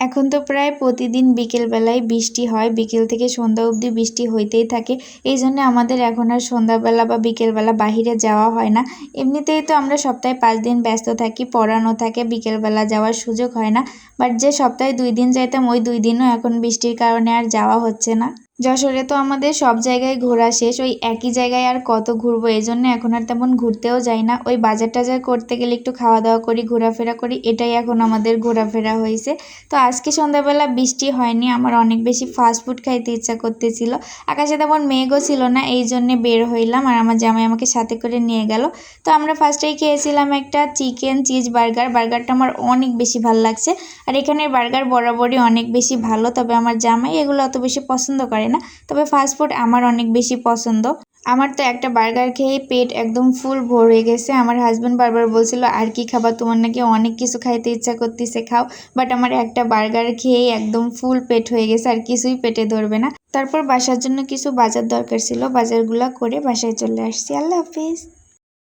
এখন তো প্রায় প্রতিদিন বিকেলবেলায় বৃষ্টি হয়, বিকেল থেকে সন্ধ্যা অবধি বৃষ্টি হইতেই থাকে। এই জন্য আমাদের এখন আর সন্ধ্যাবেলা বা বিকেলবেলা বাহিরে যাওয়া হয় না। এমনিতেই তো আমরা সপ্তাহে 5 দিন ব্যস্ত থাকি, পড়ানো থাকে, বিকেলবেলা যাওয়ার সুযোগ হয় না। বাট যে সপ্তাহে 2 দিন যাইতাম ওই 2 দিনও এখন বৃষ্টির কারণে আর যাওয়া হচ্ছে না। যশোরে তো আমাদের সব জায়গায় ঘোরা শেষ, ওই একই জায়গায় আর কত ঘুরবো, এই জন্য এখন আর তেমন ঘুরতেও যাই না। ওই বাজার টাজার করতে গেলে একটু খাওয়া দাওয়া করি, ঘোরাফেরা করি, এটাই এখন আমাদের ঘোরাফেরা হয়েছে। তো আজকে সন্ধ্যাবেলা বৃষ্টি হয়নি, আমার অনেক বেশি ফাস্ট ফুড খাইতে ইচ্ছা করতেছিল। আকাশে তেমন মেঘও ছিল না, এই জন্যে বের হইলাম আর আমার জামাই আমাকে সাথে করে নিয়ে গেল। তো আমরা ফার্স্টেই খেয়েছিলাম একটা চিকেন চিজ বার্গার। বার্গারটা আমার অনেক বেশি ভালো লাগছে। আর এখানের বার্গার বরাবরই অনেক বেশি ভালো, তবে আমার জামাই এগুলো অত বেশি পছন্দ করে না। তবে ফাস্ট ফুড আমার অনেক বেশি পছন্দ। আমার তো একটা বার্গার খেয়ে পেট একদম ফুল ভরে গেছে। আমার হাজব্যান্ড বারবার বলছিল আর কি খাবার, তোমার নাকি অনেক কিছু খাইতে ইচ্ছা করতেছে, খাও। বাট আমার একটা বার্গার খেয়েই একদম ফুল পেট হয়ে গেছে, আর কিছুই পেটে ধরবে না। তারপর বাসার জন্য কিছু বাজার দরকার ছিল, বাজারগুলো করে বাসায় চলে আসছি। আল্লাহ হাফিজ।